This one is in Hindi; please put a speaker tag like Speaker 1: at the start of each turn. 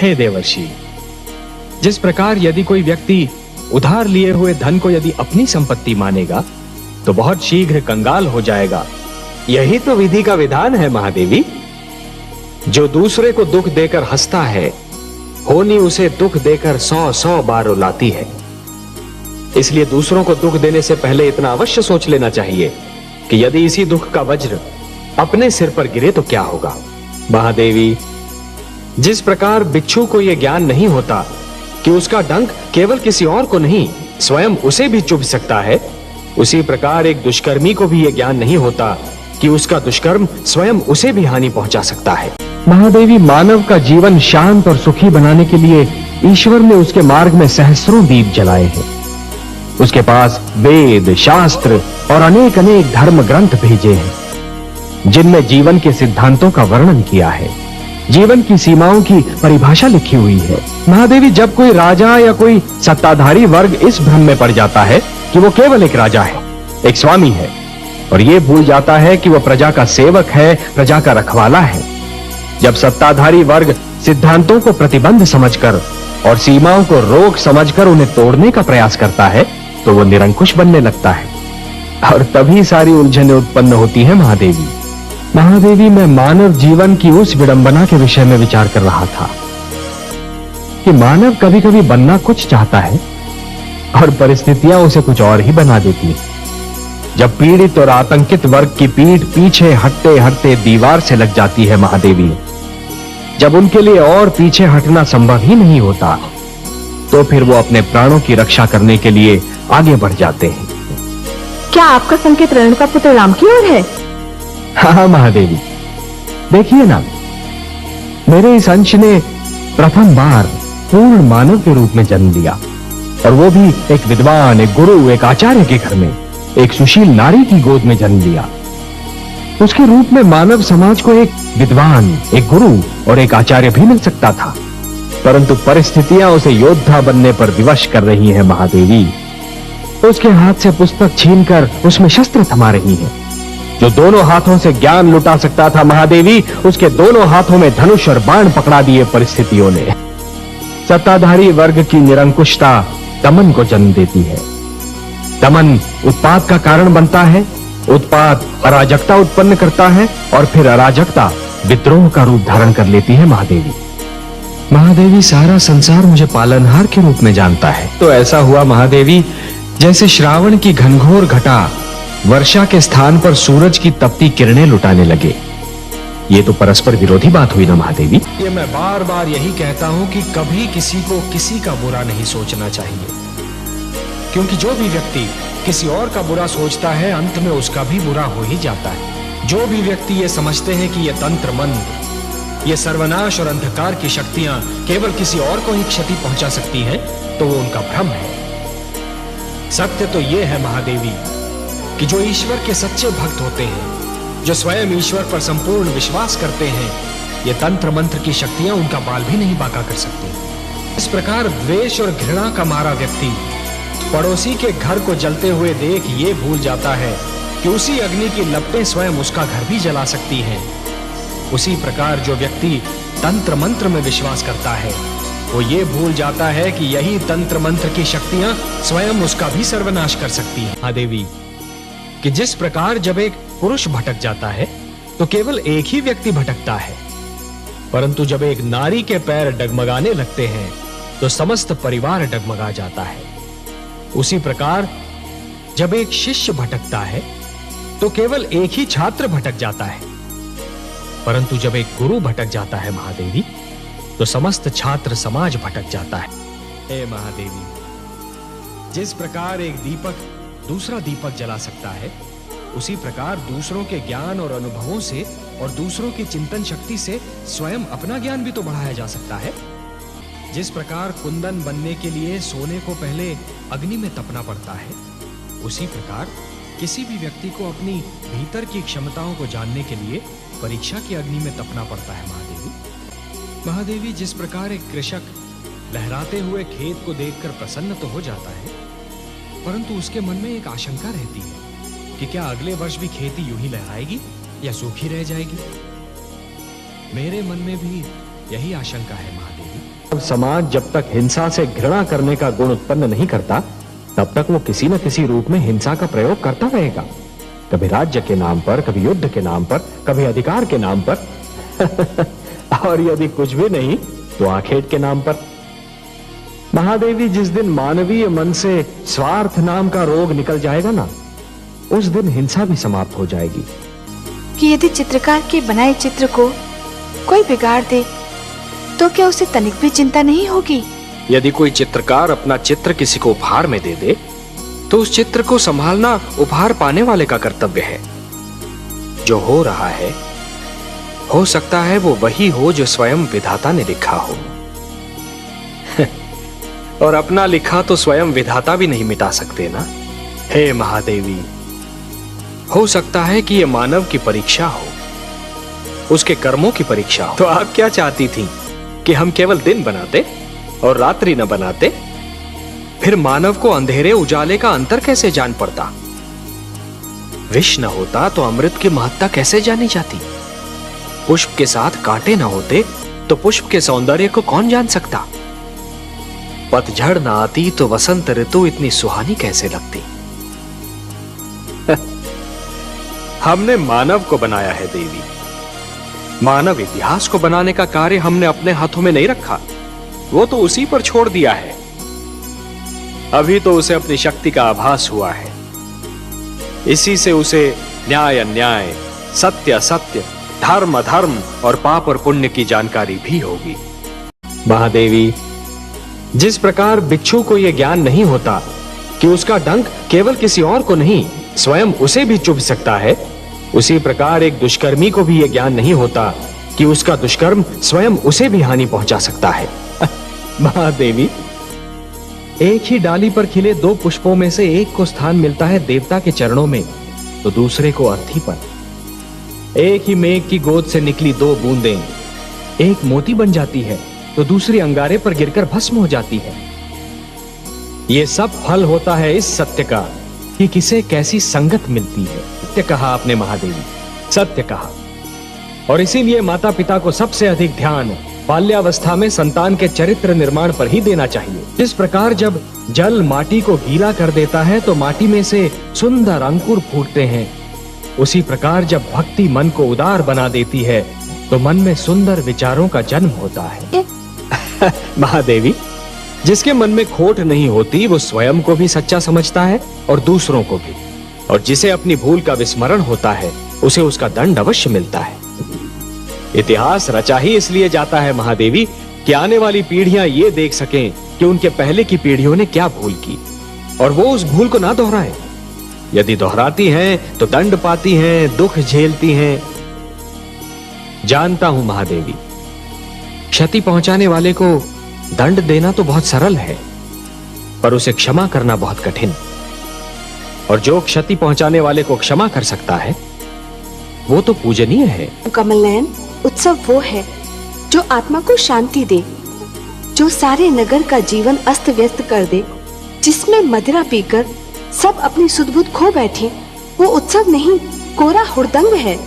Speaker 1: हे देवर्षि, जिस प्रकार यदि कोई व्यक्ति उधार लिए हुए धन को यदि अपनी संपत्ति मानेगा तो बहुत शीघ्र कंगाल हो जाएगा।
Speaker 2: यही तो विधि का विधान है महादेवी। जो दूसरे को दुख देकर हंसता है, होनी उसे दुख देकर 100 बार रुलाती है। इसलिए दूसरों को दुख देने से पहले इतना अवश्य सोच लेना चाहिए कि यदि इसी दुख का वज्र अपने सिर पर गिरे तो क्या होगा। महादेवी, जिस प्रकार बिच्छू को यह ज्ञान नहीं होता कि उसका डंक केवल किसी और को नहीं स्वयं उसे भी चुभ सकता है, उसी प्रकार एक दुष्कर्मी को भी यह ज्ञान नहीं होता कि उसका दुष्कर्म स्वयं उसे भी हानि पहुंचा सकता है।
Speaker 3: महादेवी, मानव का जीवन शांत और सुखी बनाने के लिए ईश्वर ने उसके मार्ग में सहस्रों दीप जलाए हैं। उसके पास वेद, शास्त्र और अनेक अनेक धर्म ग्रंथ भेजे हैं जिनमें जीवन के सिद्धांतों का वर्णन किया है, जीवन की सीमाओं की परिभाषा लिखी हुई है। महादेवी, जब कोई राजा या कोई सत्ताधारी वर्ग इस भ्रम में पड़ जाता है कि वो केवल एक राजा है, एक स्वामी है, और ये भूल जाता है कि वो प्रजा का सेवक है, प्रजा का रखवाला है, जब सत्ताधारी वर्ग सिद्धांतों को प्रतिबंध समझकर और सीमाओं को रोक समझकर उन्हें तोड़ने का प्रयास करता है तो वो निरंकुश बनने लगता है, और तभी सारी उलझनें उत्पन्न होती हैं। महादेवी, मैं मानव जीवन की उस विडंबना के विषय में विचार कर रहा था कि मानव कभी कभी बनना कुछ चाहता है और परिस्थितियां उसे कुछ और ही बना देती हैं। जब पीड़ित और आतंकित वर्ग की पीठ पीछे हटते हटते दीवार से लग जाती है महादेवी, जब उनके लिए और पीछे हटना संभव ही नहीं होता, तो फिर वो अपने प्राणों की रक्षा करने के लिए आगे बढ़ जाते हैं।
Speaker 4: क्या आपका संकेत रेणुका पुत्र राम की ओर है?
Speaker 3: हाँ महादेवी, देखिए ना, मेरे इस अंश ने प्रथम बार पूर्ण मानव के रूप में जन्म लिया, और वो भी एक विद्वान, एक गुरु, एक आचार्य के घर में, एक सुशील नारी की गोद में जन्म लिया। उसके रूप में मानव समाज को एक विद्वान, एक गुरु और एक आचार्य भी मिल सकता था, परंतु परिस्थितियां उसे योद्धा बनने पर विवश कर रही हैं महादेवी। उसके हाथ से पुस्तक छीनकर उसमें शस्त्र थमा रही हैं। जो दोनों हाथों से ज्ञान लुटा सकता था महादेवी, उसके दोनों हाथों में धनुष और बाण पकड़ा दिए परिस्थितियों ने। सत्ताधारी वर्ग की निरंकुशता दमन को जन्म देती है। दमन उत्पात का कारण बनता है, उत्पात अराजकता उत्पन्न करता है, और फिर अराजकता विद्रोह का रूप धारण कर लेती है
Speaker 1: महादेवी, सारा संसार मुझे पालनहार के रूप में जानता है। तो ऐसा हुआ महादेवी, जैसे श्रावण की घनघोर घटा वर्षा के स्थान पर सूरज की तपती किरणें लुटाने लगे। ये तो परस्पर विरोधी बात हुई ना महादेवी।
Speaker 2: ये मैं बार बार यही कहता हूं कि कभी किसी को किसी का बुरा नहीं सोचना चाहिए, क्योंकि जो भी व्यक्ति किसी और का बुरा सोचता है, अंत में उसका भी बुरा हो ही जाता है। जो भी व्यक्ति ये समझते हैं कि ये तंत्र मंत्र, ये सर्वनाश और अंधकार की शक्तियां केवल किसी और को ही क्षति पहुंचा सकती हैं, तो वो उनका भ्रम है। सत्य तो ये है महादेवी कि जो ईश्वर के सच्चे भक्त होते हैं, जो स्वयं ईश्वर पर संपूर्ण विश्वास करते हैं, ये तंत्र मंत्र की शक्तियां उनका बाल भी नहीं बांका कर सकती। इस प्रकार द्वेष और घृणा का मारा व्यक्ति पड़ोसी के घर को जलते हुए देख ये भूल जाता है कि उसी अग्नि की लपटें स्वयं उसका घर भी जला सकती हैं। उसी प्रकार जो व्यक्ति तंत्र मंत्र में विश्वास करता है, वो ये भूल जाता है कि यही तंत्र मंत्र की शक्तियां स्वयं उसका भी सर्वनाश कर सकती हैं। महादेवी, कि जिस प्रकार जब एक पुरुष भटक जाता है तो केवल एक ही व्यक्ति भटकता है, परंतु जब एक नारी के पैर डगमगाने लगते हैं तो समस्त परिवार डगमगा जाता है। उसी प्रकार जब एक शिष्य भटकता है तो केवल एक ही छात्र भटक जाता है, परंतु जब एक गुरु भटक जाता है महादेवी, तो समस्त छात्र समाज भटक जाता है। हे महादेवी, जिस प्रकार एक दीपक दूसरा दीपक जला सकता है, उसी प्रकार दूसरों के ज्ञान और अनुभवों से और दूसरों की चिंतन शक्ति से स्वयं अपना ज्ञान भी तो बढ़ाया जा सकता है। जिस प्रकार कुंदन बनने के लिए सोने को पहले अग्नि में तपना पड़ता है, उसी प्रकार किसी भी व्यक्ति को अपनी भीतर की क्षमताओं को जानने के लिए परीक्षा की अग्नि में तपना पड़ता है। महादेवी, जिस प्रकार एक कृषक लहराते हुए खेत को देखकर प्रसन्न तो हो जाता है, परंतु उसके मन में एक आशंका रहती है कि क्या अगले वर्ष भी खेती यूं ही लहराएगी या सूखी रह जाएगी। मेरे मन में भी यही आशंका है महादेवी।
Speaker 3: समाज जब तक हिंसा से घृणा करने का गुण उत्पन्न नहीं करता, तब तक वो किसी न किसी रूप में हिंसा का प्रयोग करता रहेगा। कभी राज्य के नाम पर, कभी युद्ध के नाम पर, कभी अधिकार के नाम पर और यदि कुछ भी नहीं तो आखेट के नाम पर। महादेवी, जिस दिन मानवीय मन से स्वार्थ नाम का रोग निकल जाएगा ना, उस दिन हिंसा भी समाप्त हो जाएगी।
Speaker 5: कि यदि चित्रकार के बनाए चित्र को कोई बिगाड़ दे तो क्या उसे तनिक भी चिंता नहीं होगी?
Speaker 2: यदि कोई चित्रकार अपना चित्र किसी को उपहार में दे दे तो उस चित्र को संभालना उपहार पाने वाले का कर्तव्य है। जो हो रहा है, हो सकता है वो वही हो जो स्वयं विधाता ने लिखा हो और अपना लिखा तो स्वयं विधाता भी नहीं मिटा सकते ना। हे महादेवी, हो सकता है कि ये मानव की परीक्षा हो, उसके कर्मों की परीक्षा हो। तो आप क्या चाहती थी कि हम केवल दिन बनाते और रात्रि न बनाते? फिर मानव को अंधेरे उजाले का अंतर कैसे जान पड़ता? विष न होता तो अमृत की महत्ता कैसे जानी जाती? पुष्प के साथ कांटे न होते तो पुष्प के सौंदर्य को कौन जान सकता? पतझड़ न आती तो वसंत ऋतु इतनी सुहानी कैसे लगती? हमने मानव को बनाया है देवी। मानव इतिहास को बनाने का कार्य हमने अपने हाथों में नहीं रखा, वो तो उसी पर छोड़ दिया है। अभी तो उसे अपनी शक्ति का आभास हुआ है, इसी से उसे न्याय अन्याय, सत्य असत्य, धर्म अधर्म और पाप और पुण्य की जानकारी भी होगी।
Speaker 3: महादेवी, जिस प्रकार बिच्छू को यह ज्ञान नहीं होता कि उसका डंक केवल किसी और को नहीं स्वयं उसे भी चुभ सकता है, उसी प्रकार एक दुष्कर्मी को भी यह ज्ञान नहीं होता कि उसका दुष्कर्म स्वयं उसे भी हानि पहुंचा सकता है। महादेवी, एक ही डाली पर खिले दो पुष्पों में से एक को स्थान मिलता है देवता के चरणों में तो दूसरे को अर्थी पर। एक ही मेघ की गोद से निकली दो बूंदें, एक मोती बन जाती है तो दूसरी अंगारे पर गिरकर भस्म हो जाती है। यह सब फल होता है इस सत्य का कि किसे कैसी संगत मिलती है। सत्य कहा आपने महादेवी, सत्य कहा। और इसीलिए माता पिता को सबसे अधिक ध्यान बाल्यावस्था में संतान के चरित्र निर्माण पर ही देना चाहिए। जिस प्रकार जब जल माटी को गीला कर देता है तो माटी में से सुंदर अंकुर फूटते हैं, उसी प्रकार जब भक्ति मन को उदार बना देती है तो मन में सुंदर विचारों का जन्म होता है। महादेवी, जिसके मन में खोट नहीं होती वो स्वयं को भी सच्चा समझता है और दूसरों को भी, और जिसे अपनी भूल का विस्मरण होता है उसे उसका दंड अवश्य मिलता है। इतिहास रचा ही इसलिए जाता है महादेवी कि आने वाली पीढ़ियां ये देख सकें कि उनके पहले की पीढ़ियों ने क्या भूल की और वो उस भूल को ना दोहराएं। यदि दोहराती हैं तो दंड पाती हैं, दुख झेलती हैं। जानता हूं महादेवी, क्षति पहुंचाने वाले को दंड देना तो बहुत सरल है, पर उसे क्षमा करना बहुत कठिन। और जो क्षति पहुंचाने वाले को क्षमा कर सकता है वो तो पूजनीय है।
Speaker 5: कमल नयन, उत्सव वो है जो आत्मा को शांति दे, जो सारे नगर का जीवन अस्त व्यस्त कर दे, जिसमें मदिरा पीकर सब अपनी सुध बुध खो बैठे। वो उत्सव नहीं, कोरा हुड़दंग है।